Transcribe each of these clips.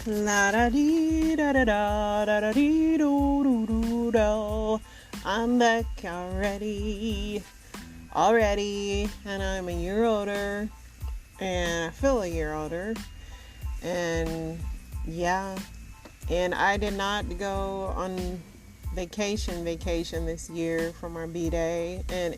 La da dee da da da da da dee do do do do. I'm back already, and I'm a year older, and I feel a year older, and yeah, and I did not go on vacation this year for my B-day, and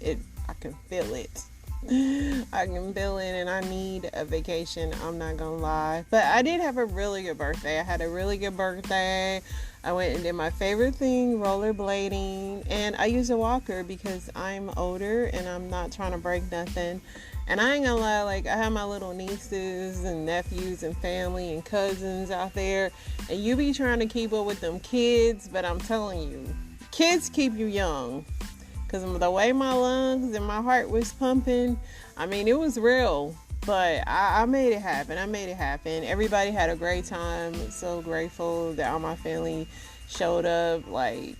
I can feel it. I can feel it, and I need a vacation. I'm not gonna lie, but I did have a really good birthday. I had a really good birthday. I went and did my favorite thing, rollerblading, and I use a walker because I'm older and I'm not trying to break nothing. And I ain't gonna lie, like, I have my little nieces and nephews and family and cousins out there, and you be trying to keep up with them kids, but I'm telling you, kids keep you young. Because the way my lungs and my heart was pumping, I mean, it was real. But I made it happen. Everybody had a great time. So grateful that all my family showed up. Like,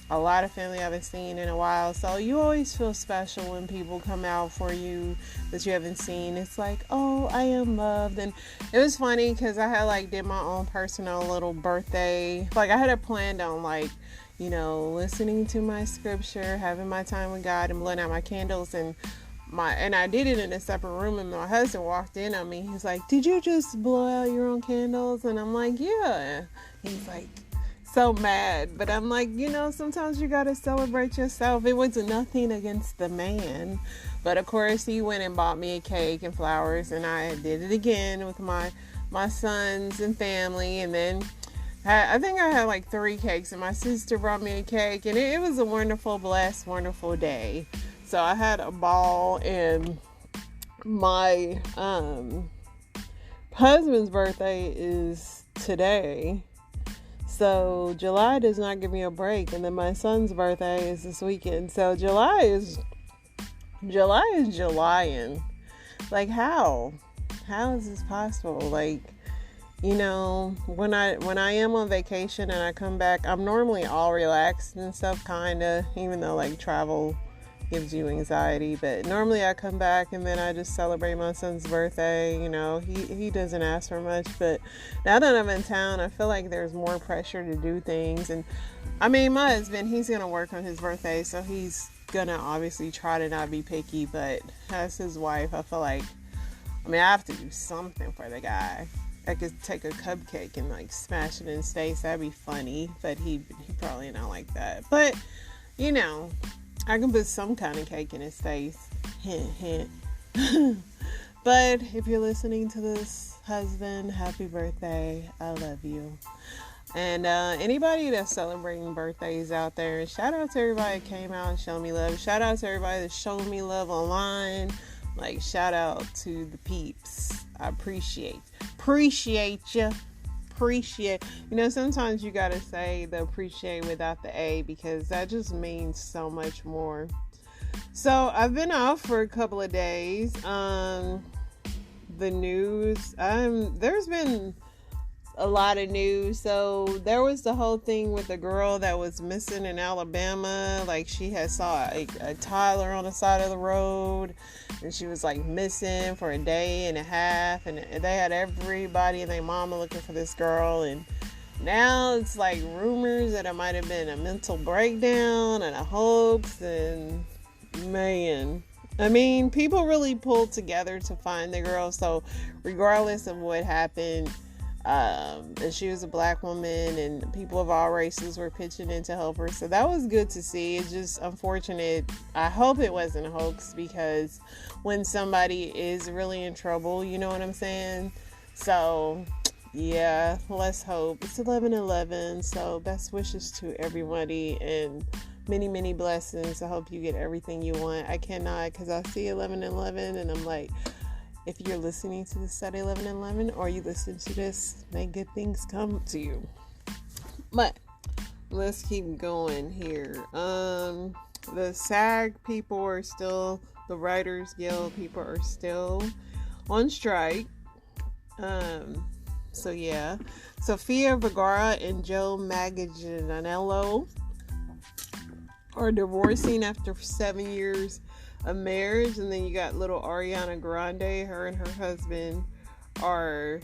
a lot of family I haven't seen in a while. So you always feel special when people come out for you that you haven't seen. It's like, oh, I am loved. And it was funny because I had, did my own personal little birthday. Like, I had it planned on, listening to my scripture, having my time with God, and blowing out my candles, and I did it in a separate room, and my husband walked in on me. He's like, "Did you just blow out your own candles?" And I'm like, "Yeah." He's like, so mad, but I'm like, sometimes you gotta celebrate yourself. It was nothing against the man, but of course he went and bought me a cake and flowers, and I did it again with my sons and family, and then I think I had 3 cakes, and my sister brought me a cake, and it was a wonderful, blessed, wonderful day. So I had a ball, and my husband's birthday is today. So July does not give me a break, and then my son's birthday is this weekend. So July is Julyin'. Like, how? How is this possible? When I am on vacation and I come back, I'm normally all relaxed and stuff, kinda, even though travel gives you anxiety. But normally I come back and then I just celebrate my son's birthday. He doesn't ask for much, but now that I'm in town, I feel like there's more pressure to do things. And I mean, my husband, he's gonna work on his birthday, so he's gonna obviously try to not be picky. But as his wife, I feel like, I have to do something for the guy. I could take a cupcake and smash it in his face. That'd be funny, but he probably not like that. But I can put some kind of cake in his face. Hint, hint. But if you're listening to this, husband, happy birthday. I love you. And anybody that's celebrating birthdays out there, shout out to everybody that came out and showed me love. Shout out to everybody that showed me love online. Shout out to the peeps. I appreciate you. Sometimes you gotta say the appreciate without the A, because that just means so much more. So I've been off for a couple of days. The news, there's been a lot of news. So there was the whole thing with the girl that was missing in Alabama. She had saw a toddler on the side of the road, and she was missing for a day and a half, and they had everybody and their mama looking for this girl. And now it's rumors that it might have been a mental breakdown and a hoax. And man, people really pulled together to find the girl. So regardless of what happened, and she was a black woman, and people of all races were pitching in to help her. So that was good to see. It's just unfortunate. I hope it wasn't a hoax, because when somebody is really in trouble, you know what I'm saying? So yeah, let's hope. It's 11/11, so best wishes to everybody, and many, many blessings. I hope you get everything you want. I cannot, because I see 11/11 and I'm like, if you're listening to this at 11/11, or you listen to this, may good things come to you. But let's keep going here. The SAG people are still, the Writers Guild people are still on strike. So yeah, Sofia Vergara and Joe Manganiello are divorcing after 7 years of marriage. And then you got little Ariana Grande. Her and her husband are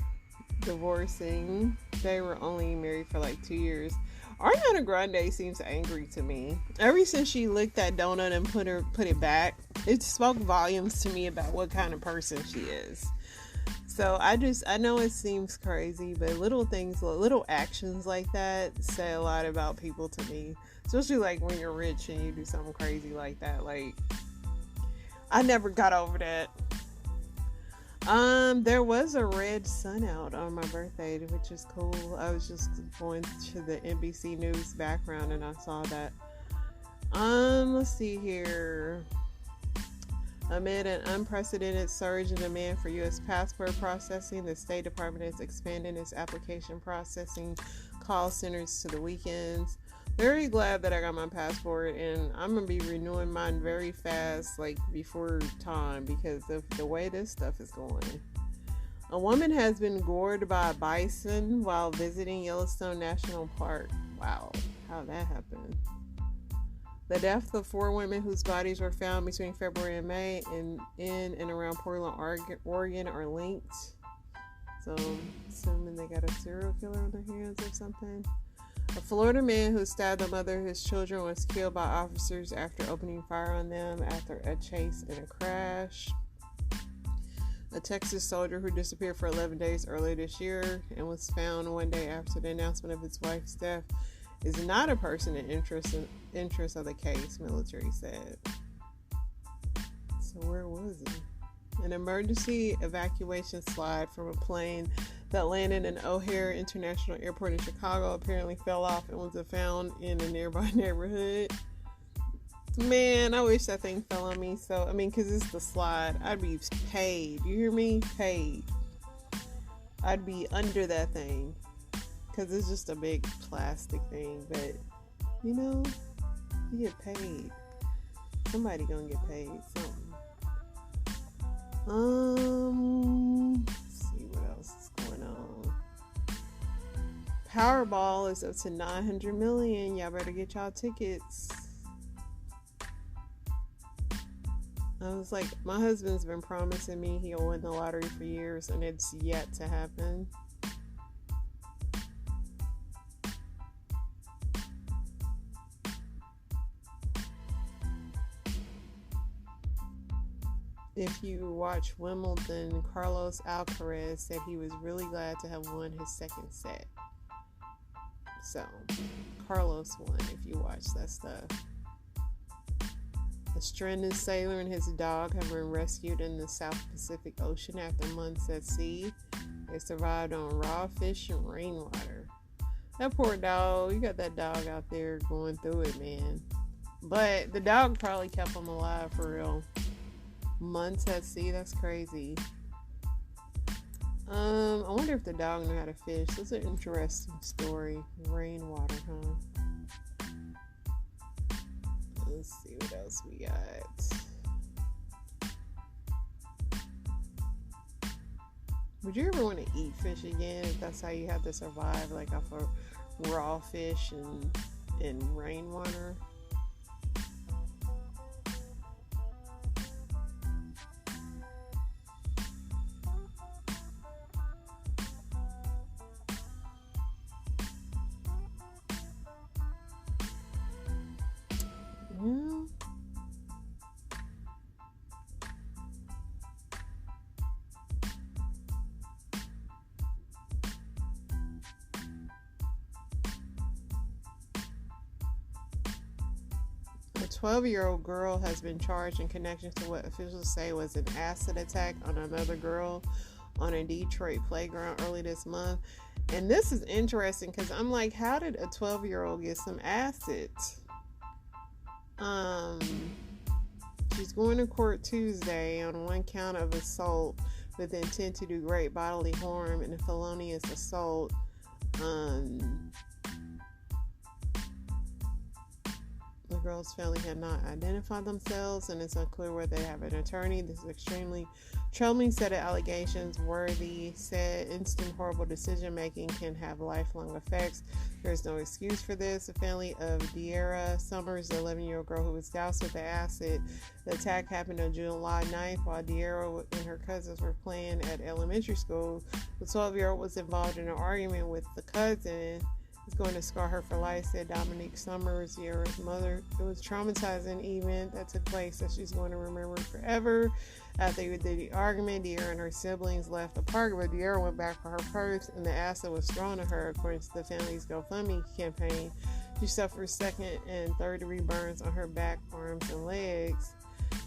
divorcing. They were only married for like 2 years. Ariana Grande seems angry to me. Ever since she licked that donut and put it back, it spoke volumes to me about what kind of person she is. So I know it seems crazy, but little actions like that say a lot about people to me. Especially like when you're rich and you do something crazy like that. Like, I never got over that. There was a red sun out on my birthday, which is cool. I was just going to the NBC News background and I saw that. Let's see here. Amid an unprecedented surge in demand for U.S. passport processing, the State Department is expanding its application processing call centers to the weekends. Very glad that I got my passport, and I'm going to be renewing mine very fast, like before time, because of the way this stuff is going. A woman has been gored by a bison while visiting Yellowstone National Park. Wow, how'd that happen? The deaths of 4 women whose bodies were found between February and May in and around Portland, Oregon are linked. So, assuming they got a serial killer on their hands or something. A Florida man who stabbed the mother of his children was killed by officers after opening fire on them after a chase and a crash. A Texas soldier who disappeared for 11 days earlier this year and was found one day after the announcement of his wife's death is not a person in interest of the case, military said. So where was he? An emergency evacuation slide from a plane that landed in O'Hare International Airport in Chicago apparently fell off and was found in a nearby neighborhood. Man, I wish that thing fell on me. So, because it's the slide, I'd be paid. You hear me? Paid. I'd be under that thing. Because it's just a big plastic thing. But, you get paid. Somebody gonna get paid something. Let's see what else is going on. Powerball is up to $900 million. Y'all better get y'all tickets. I was like, my husband's been promising me he'll win the lottery for years, and it's yet to happen. If you watch Wimbledon, Carlos Alcaraz said he was really glad to have won his second set. So, Carlos won if you watch that stuff. A stranded sailor and his dog have been rescued in the South Pacific Ocean after months at sea. They survived on raw fish and rainwater. That poor dog, you got that dog out there going through it, man. But the dog probably kept him alive for real. Months at sea, that's crazy. I wonder if the dog knew how to fish. That's an interesting story. Rainwater, huh? Let's see what else we got. Would you ever want to eat fish again if that's how you have to survive, like off of raw fish and rainwater? A 12-year-old girl has been charged in connection to what officials say was an acid attack on another girl on a Detroit playground early this month. And this is interesting because I'm like, how did a 12-year-old get some acid? She's going to court Tuesday on one count of assault with the intent to do great bodily harm and a felonious assault. Look girl's family had not identified themselves, and it's unclear whether they have an attorney. This is extremely troubling set of allegations. Worthy said instant horrible decision making can have lifelong effects. There's no excuse for this. The family of De'Ara Summers, the 11-year-old girl who was doused with the acid. The attack happened on July 9th while De'Ara and her cousins were playing at elementary school. The 12-year-old was involved in an argument with the cousin. It's going to scar her for life, said Dominique Summers, De'Ara's mother. It was a traumatizing event that took place that she's going to remember forever. After the argument, De'Ara and her siblings left the park, but De'Ara went back for her purse, and the acid was thrown at her, according to the family's GoFundMe campaign. She suffered second and third degree burns on her back, arms, and legs.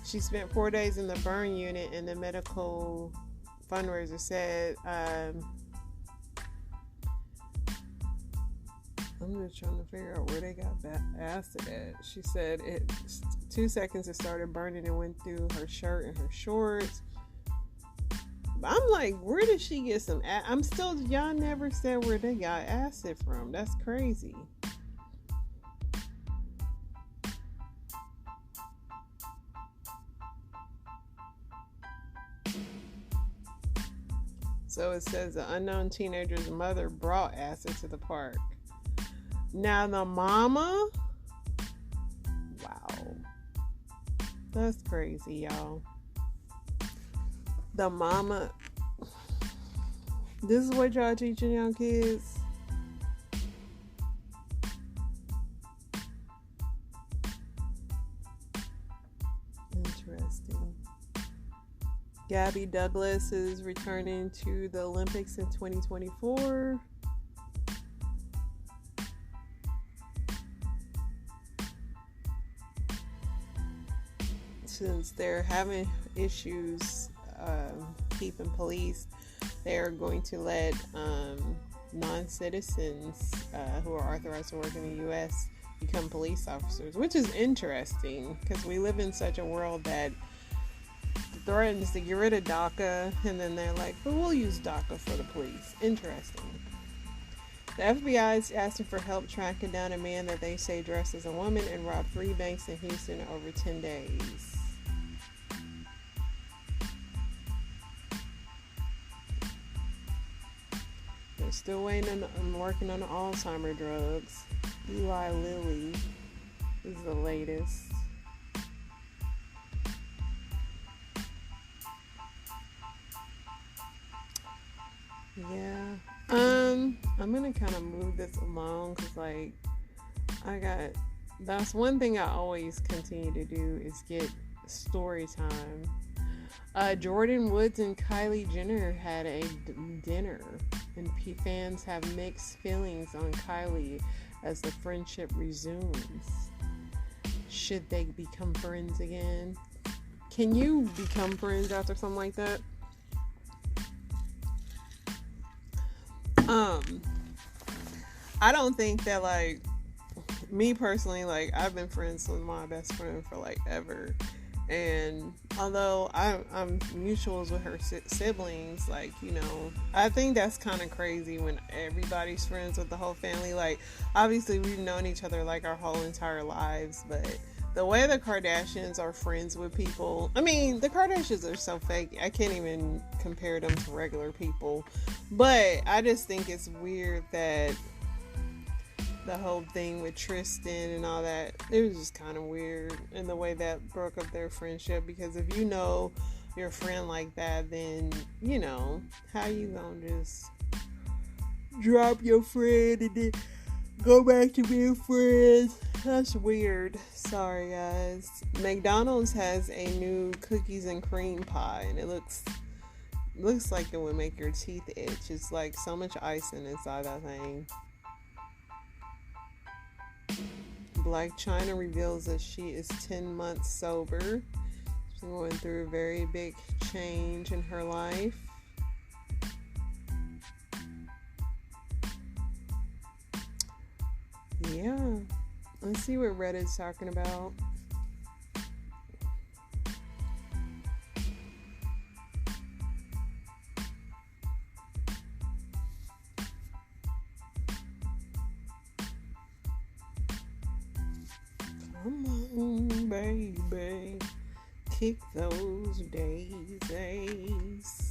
She spent 4 days in the burn unit, and the medical fundraiser said, I'm just trying to figure out where they got that acid at. She said 2 seconds it started burning and went through her shirt and her shorts. But I'm like, where did she get some y'all never said where they got acid from. That's crazy. So it says the unknown teenager's mother brought acid to the park. Now the mama, wow, that's crazy, y'all. The mama, this is what y'all teaching y'all kids. Interesting. Gabby Douglas is returning to the Olympics in 2024. Since they're having issues keeping police, they're going to let non-citizens who are authorized to work in the U.S. become police officers, which is interesting because we live in such a world that threatens to get rid of DACA, and then they're like, but we'll use DACA for the police. Interesting. The FBI is asking for help tracking down a man that they say dressed as a woman and robbed 3 banks in Houston over 10 days. They're still waiting on working on the Alzheimer drugs. Eli Lilly is the latest. Yeah. I'm gonna kind of move this along because, that's one thing I always continue to do is get story time. Jordan Woods and Kylie Jenner had a dinner, and fans have mixed feelings on Kylie as the friendship resumes. Should they become friends again? Can you become friends after something like that? I don't think that, me personally, I've been friends with my best friend for ever, and although I'm mutuals with her siblings, I think that's kind of crazy when everybody's friends with the whole family. Obviously we've known each other our whole entire lives, but the way the Kardashians are friends with people, the Kardashians are so fake, I can't even compare them to regular people. But I just think it's weird that the whole thing with Tristan and all that, it was just kind of weird in the way that broke up their friendship. Because if you know your friend like that, then, how you gonna just drop your friend and then go back to being friends? That's weird. Sorry, guys. McDonald's has a new cookies and cream pie, and it looks like it would make your teeth itch. It's so much icing inside that thing. Blac Chyna reveals that she is 10 months sober. She's going through a very big change in her life. Yeah. Let's see what Reddit's talking about. Come on, baby. Kick those daisies.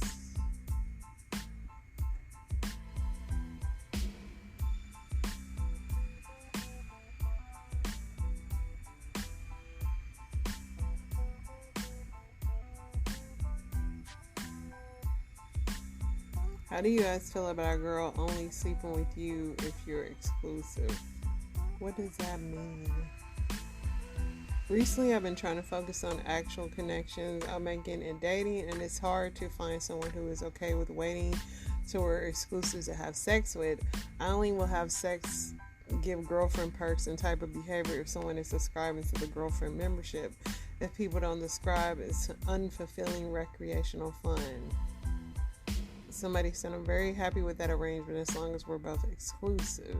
How do you guys feel about a girl only sleeping with you if you're exclusive? What does that mean? Recently, I've been trying to focus on actual connections I'm making in dating, and it's hard to find someone who is okay with waiting till we're exclusive to have sex with. I only will have sex, give girlfriend perks and type of behavior if someone is subscribing to the girlfriend membership. If people don't describe, it's unfulfilling recreational fun. Somebody said, I'm very happy with that arrangement as long as we're both exclusive.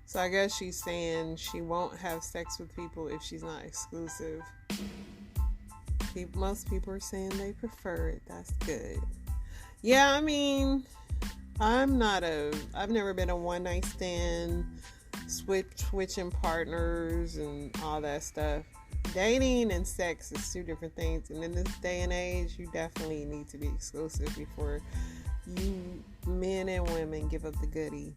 So I guess she's saying she won't have sex with people if she's not exclusive. Most people are saying they prefer it. That's good. Yeah, I mean, I've never been a one night stand, switching partners and all that stuff. Dating and sex is two different things, and in this day and age, you definitely need to be exclusive before you men and women give up the goodie.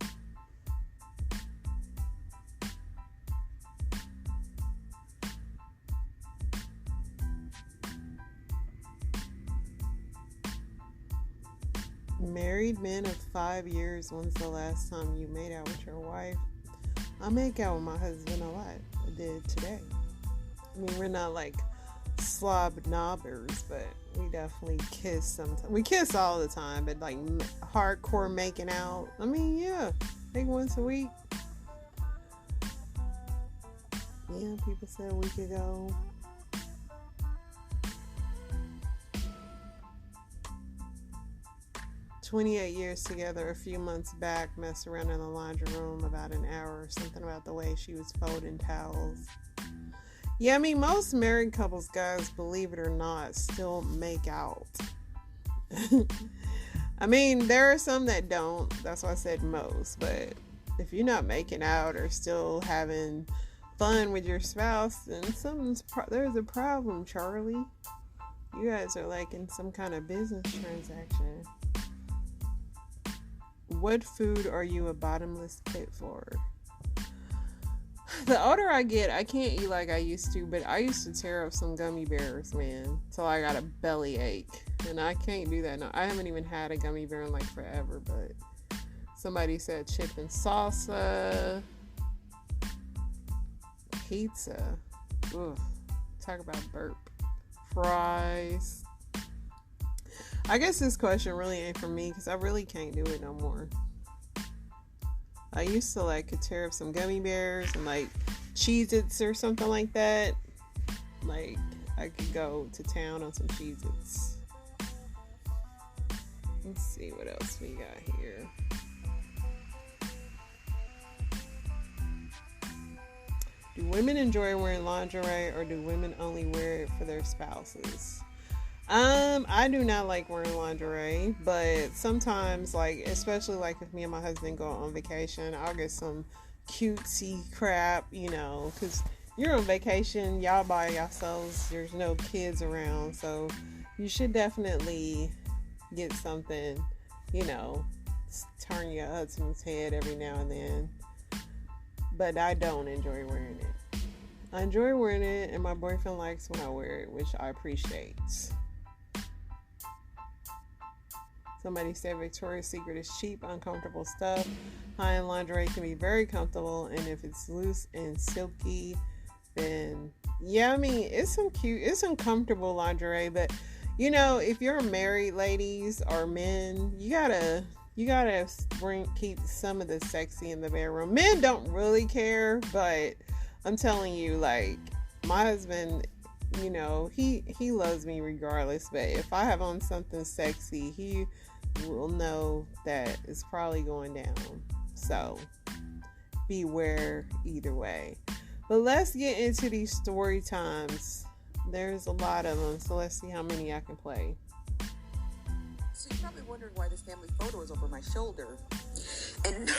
Married men of 5 years, when's the last time you made out with your wife? I make out with my husband a lot. I did today. I mean, we're not like slob knobbers, but we definitely kiss sometimes. We kiss all the time, but like hardcore making out, I mean, yeah, like once a week. Yeah, people said a week ago. "28 years together, a few months back, messed around in the laundry room about an hour, something about the way she was folding towels." Yeah, I mean, most married couples, guys, believe it or not, still make out. I mean, there are some that don't. That's why I said most. But if you're not making out or still having fun with your spouse, then there's a problem, Charlie. You guys are like in some kind of business transaction. What food are you a bottomless pit for? The older I get, I can't eat like I used to, but I used to tear up some gummy bears, man, till I got a belly ache, and I can't do that now. I haven't even had a gummy bear in like forever, but somebody said chip and salsa, pizza, ugh, talk about burp, fries. I guess this question really ain't for me because I really can't do it no more. I used to could tear up some gummy bears and Cheez-Its or something like that. Like I could go to town on some Cheez-Its. Let's see what else we got here. Do women enjoy wearing lingerie or do women only wear it for their spouses? I do not like wearing lingerie, but sometimes, especially if me and my husband go on vacation, I'll get some cutesy crap, because you're on vacation, y'all by yourselves, there's no kids around, so you should definitely get something, turn your husband's head every now and then, but I don't enjoy wearing it. I enjoy wearing it, and my boyfriend likes when I wear it, which I appreciate. Somebody said Victoria's Secret is cheap, uncomfortable stuff. High-end lingerie can be very comfortable, and if it's loose and silky, then yeah, I mean, it's some comfortable lingerie, but if you're married ladies or men, you gotta keep some of the sexy in the bedroom. Men don't really care, but I'm telling you, my husband, he loves me regardless, but if I have on something sexy, he will know that it's probably going down. So beware either way. But let's get into these story times. There's a lot of them, so let's see how many I can play. So you're probably wondering why this family photo is over my shoulder. And no,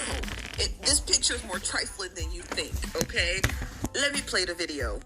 this picture is more trifling than you think, okay? Let me play the video.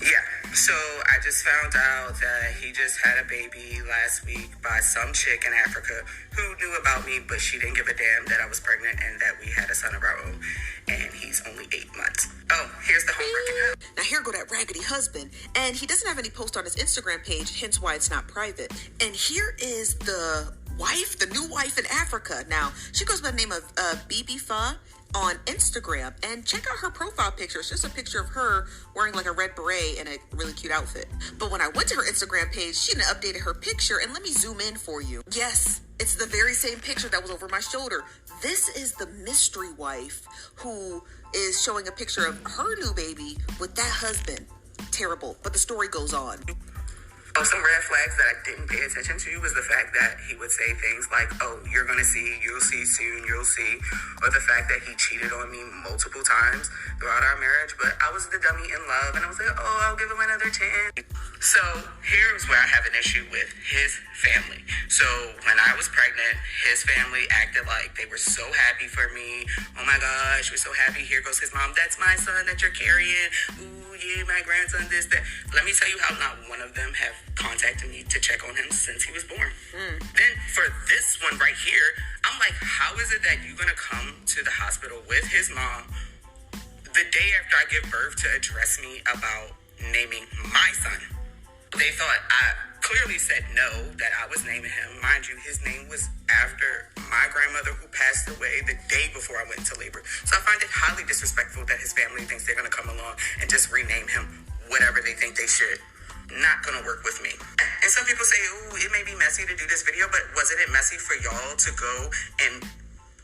Yeah, so I just found out that he just had a baby last week by some chick in Africa who knew about me, but she didn't give a damn that I was pregnant and that we had a son of our own. And he's only 8 months. Oh, here's the homework. Now here go that raggedy husband. And he doesn't have any post on his Instagram page, hence why it's not private. And here is the wife, the new wife in Africa. Now, she goes by the name of Bibi Fa on Instagram, and check out her profile picture. It's just a picture of her wearing like a red beret and a really cute outfit. But when I went to her Instagram page, she didn't updated her picture, and let me zoom in for you. Yes, it's the very same picture that was over my shoulder. This is the mystery wife who is showing a picture of her new baby with that husband. Terrible, but the story goes on. Some red flags that I didn't pay attention to was the fact that he would say things like, oh, you're going to see, you'll see soon, you'll see. Or the fact that he cheated on me multiple times throughout our marriage. But I was the dummy in love, and I was like, oh, I'll give him another chance. So here's where I have an issue with his family. So when I was pregnant, his family acted like they were so happy for me. Oh my gosh, we're so happy. Here goes his mom. That's my son that you're carrying. Ooh, yeah, my grandson, this, that. Let me tell you how not one of them have contacted me to check on him since he was born. Then for this one right here, I'm like, how is it that you're going to come to the hospital with his mom the day after I give birth to address me about naming my son? They thought I clearly said no, that I was naming him. Mind you, his name was after my grandmother who passed away the day before I went into labor. So I find it highly disrespectful that his family thinks they're going to come along and just rename him whatever they think they should. Not going to work with me. And some people say, oh, it may be messy to do this video, but wasn't it messy for y'all to go and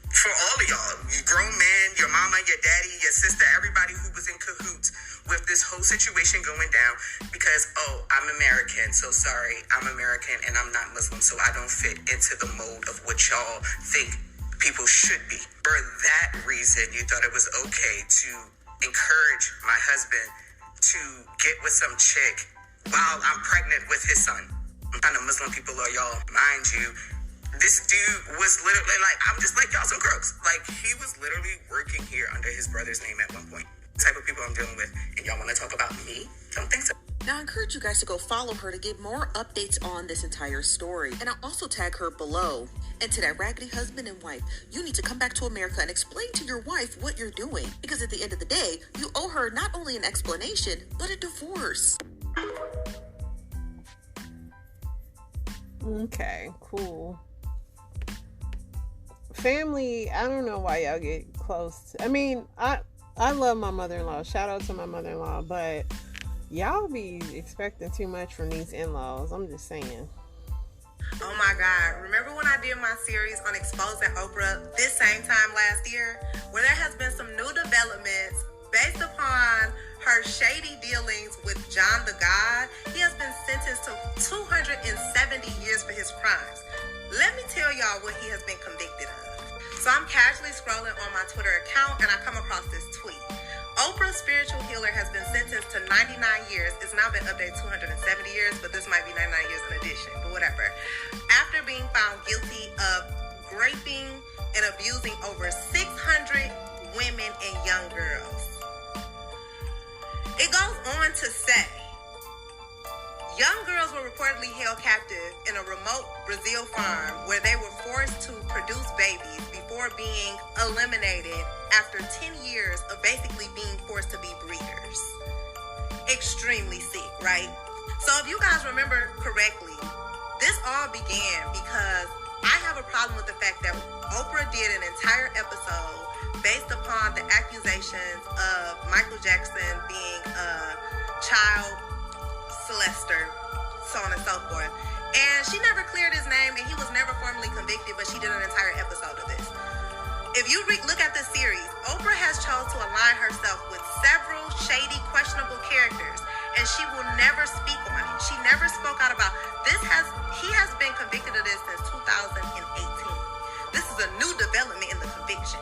for all of y'all, you grown men, your mama, your daddy, your sister, everybody who was in cahoots with this whole situation going down because, oh, I'm American, so sorry, I'm American and I'm not Muslim, so I don't fit into the mold of what y'all think people should be. For that reason, you thought it was okay to encourage my husband to get with some chick while I'm pregnant with his son. What kind of Muslim people are y'all? Mind you, this dude was literally like, I'm just like y'all some crooks. Like, he was literally working here under his brother's name at one point. The type of people I'm dealing with. And y'all want to talk about me? Don't think so. Now, I encourage you guys to go follow her to get more updates on this entire story. And I'll also tag her below. And to that raggedy husband and wife, you need to come back to America and explain to your wife what you're doing. Because at the end of the day, you owe her not only an explanation, but a divorce. Okay, cool. Family, I don't know why y'all get close. I mean, I love my mother-in-law. Shout out to my mother-in-law, but y'all be expecting too much from these in-laws. I'm just saying. Oh my God. Remember when I did my series on exposing Oprah this same time last year? Where there has been some new developments based upon her shady dealings with John the God. He has been sentenced to 270 years for his crimes. Let me tell y'all what he has been convicted of. So I'm casually scrolling on my Twitter account and I come across this tweet. Oprah's spiritual healer has been sentenced to 99 years. It's now been updated 270 years, but this might be 99 years in addition, but whatever. After being found guilty of raping and abusing over 600 women and young girls. It goes on to say, young girls were reportedly held captive in a remote Brazil farm where they were forced to produce babies before being eliminated after 10 years of basically being forced to be breeders. Extremely sick, right? So if you guys remember correctly, this all began because I have a problem with the fact that Oprah did an entire episode based upon the accusations of Michael Jackson being a child molester, so on and so forth. And she never cleared his name and he was never formally convicted, but she did an entire episode of this. If you look at this series, Oprah has chosen to align herself with several shady, questionable characters, and she will never speak on it. She never spoke out about this. He has been convicted of this since 2018. This is a new development in the conviction.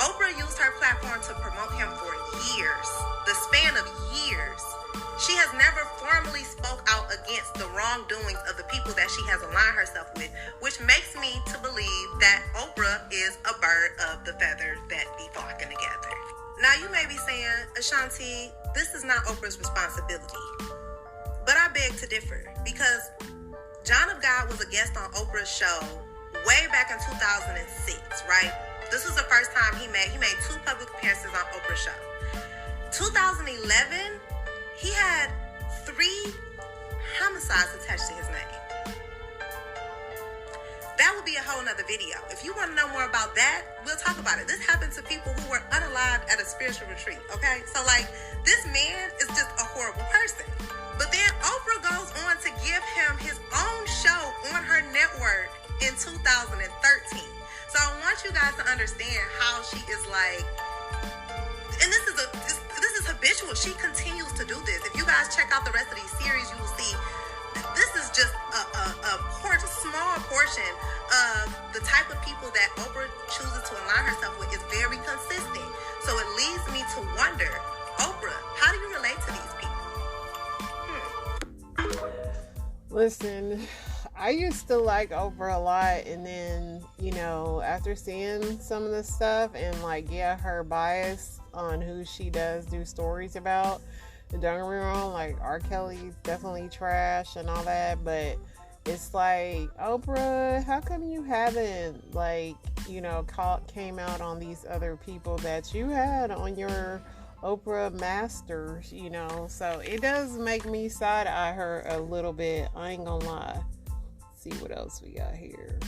Oprah used her platform to promote him for years, the span of years. She has never formally spoke out against the wrongdoings of the people that she has aligned herself with, which makes me to believe that Oprah is a bird of the feathers that be flocking together. Now you may be saying, Ashanti, this is not Oprah's responsibility. But I beg to differ, because John of God was a guest on Oprah's show way back in 2006, right? This was the first time he made 2 public appearances on Oprah's show. 2011, he had 3 homicides attached to his name. That would be a whole nother video. If you want to know more about that, we'll talk about it. This happened to people who were unalived at a spiritual retreat, okay? So, like, this man is just a horrible person. But then Oprah goes on to give him his own show on her network in 2013. So I want you guys to understand how she is like, and this is habitual. She continues to do this. If you guys check out the rest of these series, you will see this is just a small portion of the type of people that Oprah chooses to align herself with. Is very consistent. So it leads me to wonder, Oprah, how do you relate to these people? Listen, I used to like Oprah a lot, and then, you know, after seeing some of the stuff and, like, yeah, her bias on who she does do stories about, don't get me wrong, like, R. Kelly's definitely trash and all that, but it's like, Oprah, how come you haven't, like, you know, came out on these other people that you had on your Oprah Masters, you know? So it does make me side-eye her a little bit, I ain't gonna lie. Let's see what else we got here.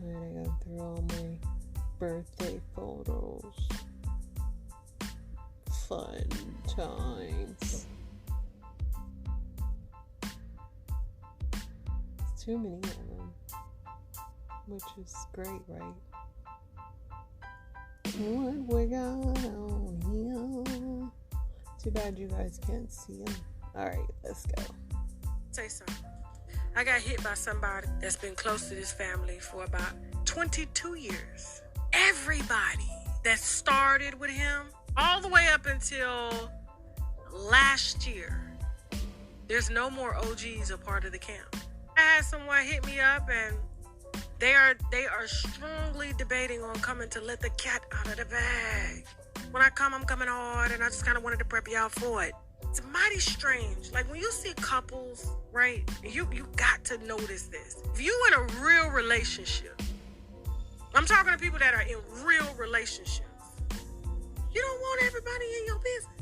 And I got through all my birthday photos. Fun times. It's too many of them, which is great, right? What we got on here? Too bad you guys can't see them. Alright, let's go. Say something. I got hit by somebody that's been close to this family for about 22 years. Everybody that started with him, all the way up until last year, there's no more OGs a part of the camp. I had someone hit me up, and they are strongly debating on coming to let the cat out of the bag. When I come, I'm coming hard, and I just kind of wanted to prep y'all for it. It's mighty strange. Like, when you see couples, right, you got to notice this. If you in a real relationship, I'm talking to people that are in real relationships, you don't want everybody in your business.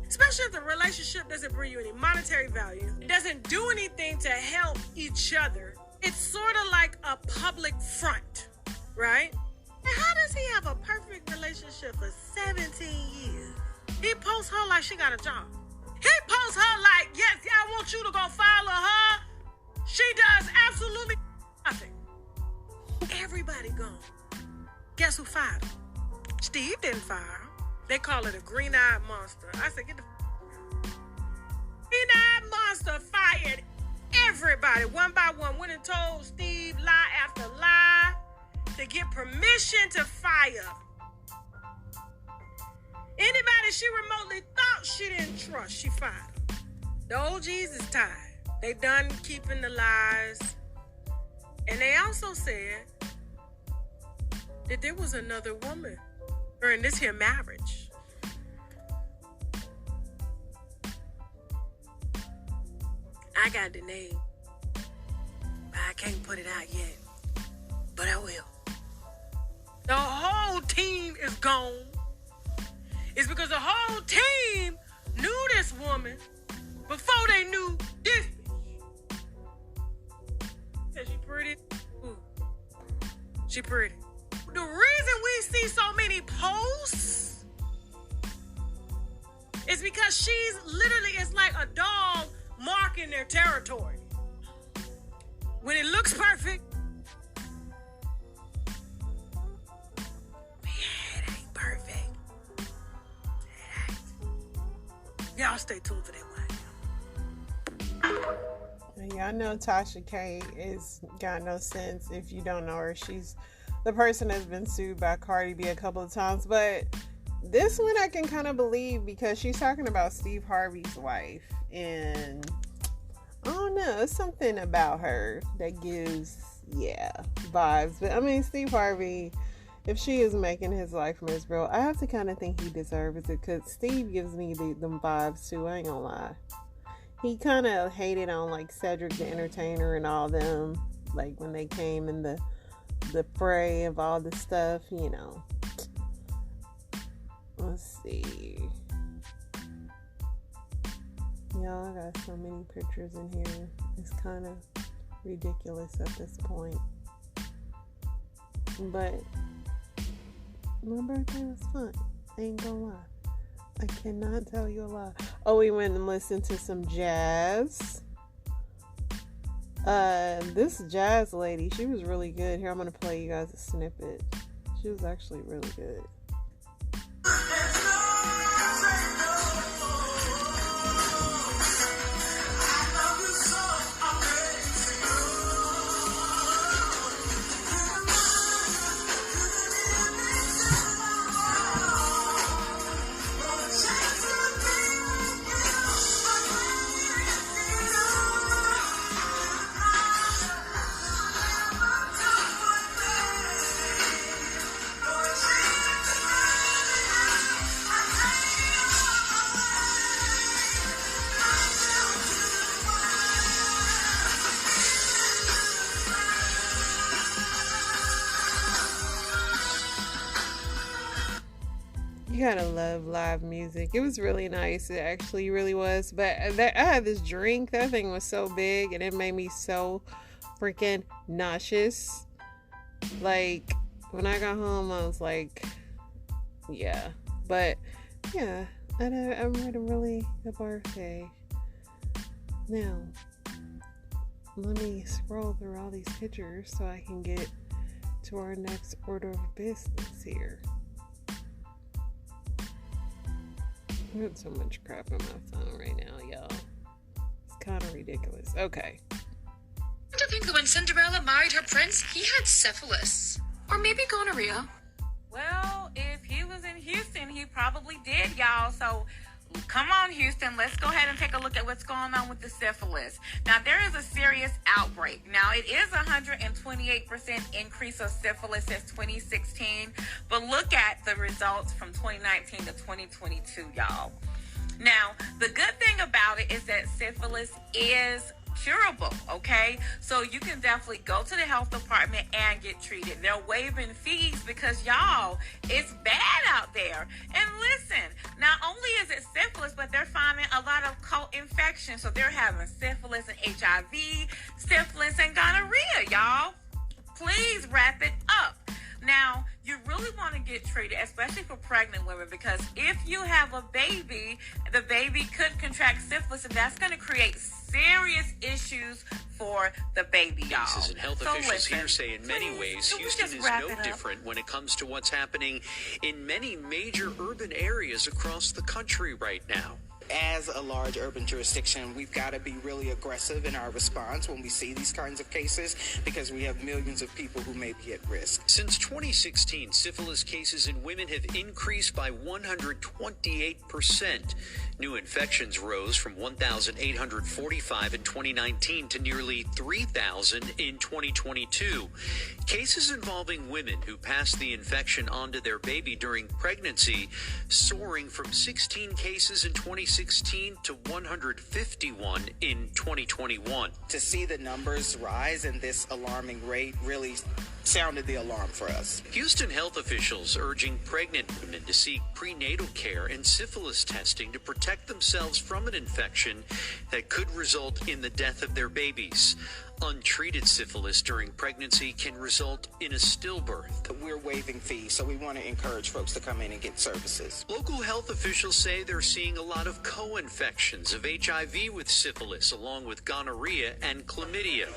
Especially if the relationship doesn't bring you any monetary value. It doesn't do anything to help each other. It's sort of like a public front, right? And how does he have a perfect relationship for 17 years? He posts her like she got a job. He posts her like, yes, I want you to go follow her. She does absolutely nothing. Everybody gone. Guess who fired him? Steve didn't fire him. They call it a green-eyed monster. I said, get the green-eyed monster fired everybody one by one. Went and told Steve lie after lie to get permission to fire. Anybody she remotely thought she didn't trust, she fired them. The OGs is tired. They done keeping the lies. And they also said that there was another woman during this here marriage. I got the name. I can't put it out yet, but I will. The whole team is gone. It's because the whole team knew this woman before they knew this bitch. Said she pretty? Ooh. She pretty. The reason we see so many posts is because she's literally, it's like a dog marking their territory. When it looks perfect, yeah, it ain't perfect. It ain't. Y'all stay tuned for that one. Y'all know Tasha K is got no sense. If you don't know her, she's the person that's been sued by Cardi B a couple of times. But this one I can kind of believe because she's talking about Steve Harvey's wife. And I don't know. It's something about her that gives, vibes. But I mean, Steve Harvey, if she is making his life miserable, I have to kind of think he deserves it, because Steve gives me them vibes too. I ain't gonna lie. He kind of hated on like Cedric the Entertainer and all them, like when they came in the fray of all the stuff, you know. Let's see. Y'all, I got so many pictures in here. It's kind of ridiculous at this point. But my birthday was fun. I ain't gonna lie. I cannot tell you a lie. Oh, we went and listened to some jazz. This jazz lady, she was really good. Here, I'm gonna play you guys a snippet. She was actually really good. You gotta love live music. It was really nice. It actually really was. But I had this drink. That thing was so big, and it made me so freaking nauseous. Like, when I got home, I was like, yeah. But, yeah, I had a really good birthday. Now, let me scroll through all these pictures so I can get to our next order of business here. I have so much crap on my phone right now, y'all. It's kind of ridiculous. Okay. I think that when Cinderella married her prince, he had syphilis. Or maybe gonorrhea. Well, if he was in Houston, he probably did, y'all. So, come on, Houston. Let's go ahead and take a look at what's going on with the syphilis. Now, there is a serious outbreak. Now, it is 128% increase of syphilis since 2016. But look at the results from 2019 to 2022, y'all. Now, the good thing about it is that syphilis is curable, okay? So you can definitely go to the health department and get treated. They're waiving fees because, y'all, it's bad out there. And listen, not only is it syphilis, but they're finding a lot of co-infections. So they're having syphilis and HIV, syphilis and gonorrhea, y'all. Please wrap it up. Now, you really want to get treated, especially for pregnant women, because if you have a baby, the baby could contract syphilis, and that's going to create serious issues for the baby, y'all. Cases and health officials here say in many ways Houston is no different when it comes to what's happening in many major urban areas across the country right now. As a large urban jurisdiction, we've got to be really aggressive in our response when we see these kinds of cases, because we have millions of people who may be at risk. Since 2016, syphilis cases in women have increased by 128%. New infections rose from 1,845 in 2019 to nearly 3,000 in 2022. Cases involving women who passed the infection onto their baby during pregnancy soaring from 16 cases in 2016 to 151 in 2021. To see the numbers rise in this alarming rate really sounded the alarm for us. Houston health officials urging pregnant women to seek prenatal care and syphilis testing to protect themselves from an infection that could result in the death of their babies. Untreated syphilis during pregnancy can result in a stillbirth. We're waiving fees, so we want to encourage folks to come in and get services. Local health officials say they're seeing a lot of co-infections of HIV with syphilis, along with gonorrhea and chlamydia.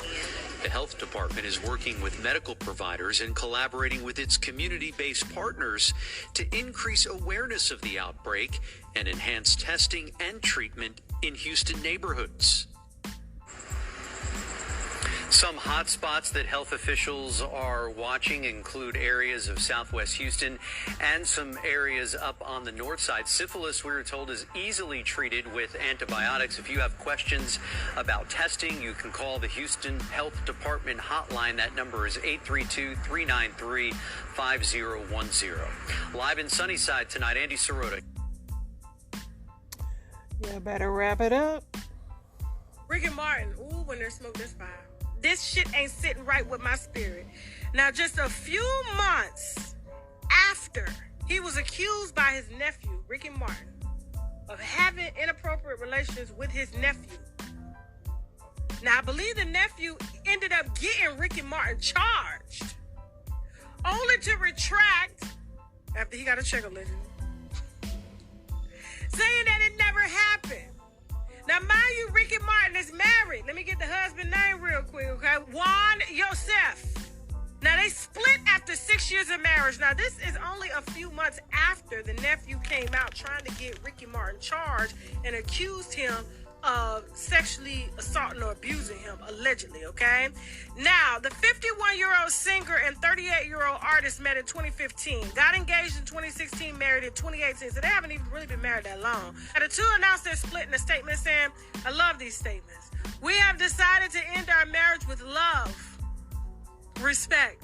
The health department is working with medical providers and collaborating with its community-based partners to increase awareness of the outbreak and enhance testing and treatment in Houston neighborhoods. Some hot spots that health officials are watching include areas of southwest Houston and some areas up on the north side. Syphilis, we were told, is easily treated with antibiotics. If you have questions about testing, you can call the Houston Health Department hotline. That number is 832-393-5010. Live in Sunnyside tonight, Andy Sirota. You better wrap it up. Rick and Martin, ooh, when there's smoke, there's fire. This shit ain't sitting right with my spirit. Now, just a few months after he was accused by his nephew, Ricky Martin, of having inappropriate relations with his nephew. Now, I believe the nephew ended up getting Ricky Martin charged, only to retract after he got a check allegedly, saying that it never happened. Now, mind you, Ricky Martin is married. Let me get the husband name real quick, okay? Juan Yosef. Now, they split after 6 years of marriage. Now, this is only a few months after the nephew came out trying to get Ricky Martin charged and accused him of sexually assaulting or abusing him, allegedly, okay? Now, the 51-year-old singer and 38-year-old artist met in 2015, got engaged in 2016, married in 2018, so they haven't even really been married that long. Now, the two announced their split in a statement saying, I love these statements. We have decided to end our marriage with love, respect,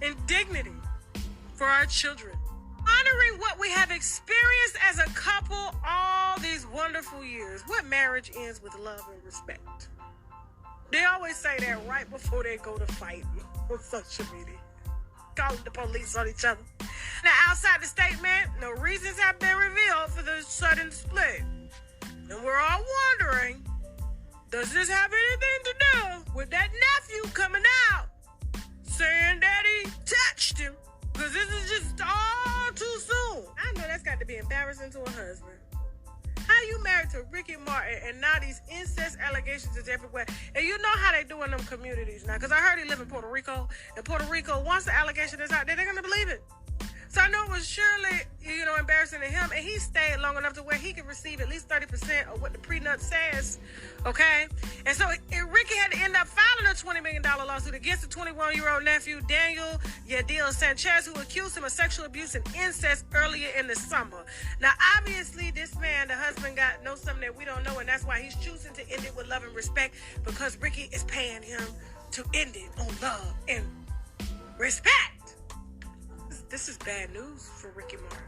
and dignity for our children, honoring what we have experienced as a couple all these wonderful years. What marriage ends with love and respect. They always say that right before they go to fight on social media, calling the police on each other. Now, outside the statement, no reasons have been revealed for the sudden split. And we're all wondering, does this have anything to do with that nephew coming out saying that he touched him? Because this is just all too soon. I know that's got to be embarrassing to a husband. How you married to Ricky Martin and now these incest allegations is everywhere? And you know how they do in them communities now. Because I heard he live in Puerto Rico. In Puerto Rico, once the allegation is out there, they're going to believe it. So I know it was surely, embarrassing to him. And he stayed long enough to where he could receive at least 30% of what the prenup says. Okay? And so Ricky had to end up filing a $20 million lawsuit against the 21-year-old nephew, Daniel Yadiel Sanchez, who accused him of sexual abuse and incest earlier in the summer. Now, obviously, this man, the husband, know something that we don't know, and that's why he's choosing to end it with love and respect, because Ricky is paying him to end it on love and respect. This is bad news for Ricky Martin.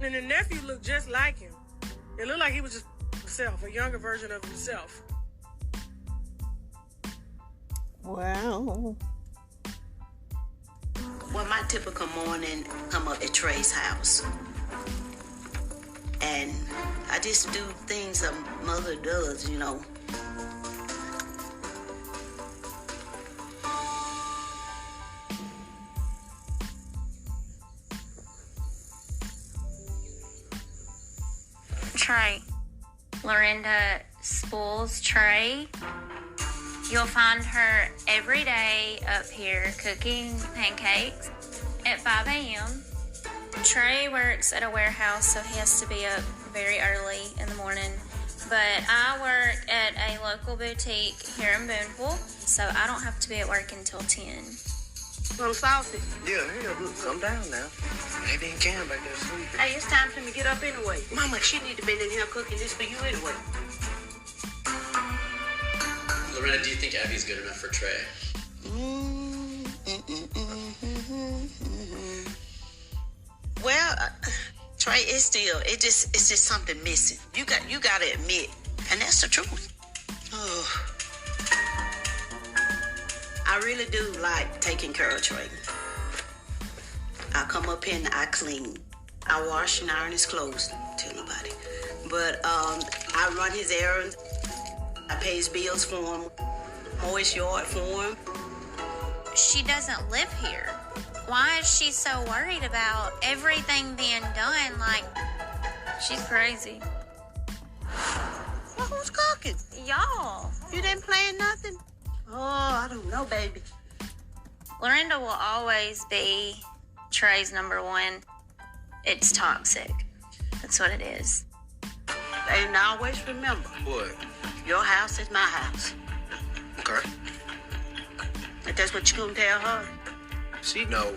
And the nephew looked just like him. It looked like he was just himself, a younger version of himself. Wow. Well, my typical morning, come up at Trey's house. And I just do things a mother does, Trey. Lorinda spoils Trey. You'll find her every day up here cooking pancakes at 5 a.m. Trey works at a warehouse, so he has to be up very early in the morning. But I work at a local boutique here in Boonville, so I don't have to be at work until 10. Little saucy. Yeah, look, come down now. Maybe in camp back there sleeping. Hey, it's time for me to get up anyway. Mama, she need to be in here cooking this for you anyway. Lorena, do you think Abby's good enough for Trey? Well, Trey is still. It's just something missing. You got to admit, and that's the truth. Oh. I really do like taking care of Trey. I come up here and I clean. I wash and iron his clothes. Don't tell nobody. But I run his errands. I pay his bills for him. Mow his yard for him. She doesn't live here. Why is she so worried about everything being done? Like, she's crazy. Well, who's cooking? Y'all. You didn't plan nothing? Oh, I don't know, baby. Lorinda will always be Trey's number one. It's toxic. That's what it is. And always remember. What? Your house is my house. Okay. If that's what you gonna tell her. She know.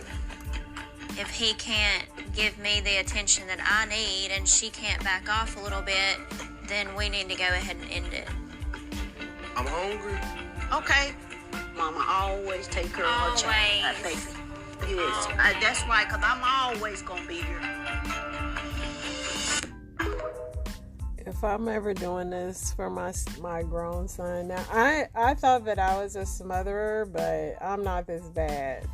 If he can't give me the attention that I need and she can't back off a little bit, then we need to go ahead and end it. I'm hungry. Okay. Mama always take care of her child. Baby. Yes. That's right, because I'm always going to be here. If I'm ever doing this for my grown son, now I thought that I was a smotherer, but I'm not this bad,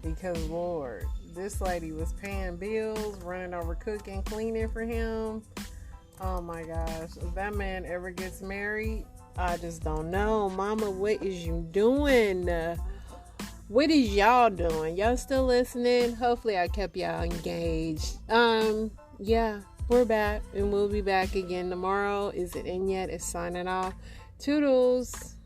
because Lord, this lady was paying bills, running over cooking, cleaning for him. Oh my gosh, if that man ever gets married, I just don't know. Mama, what is you doing? What is y'all doing? Y'all still listening? Hopefully I kept y'all engaged. Yeah, we're back, and we'll be back again tomorrow. Is it in yet? It's signing off. Toodles.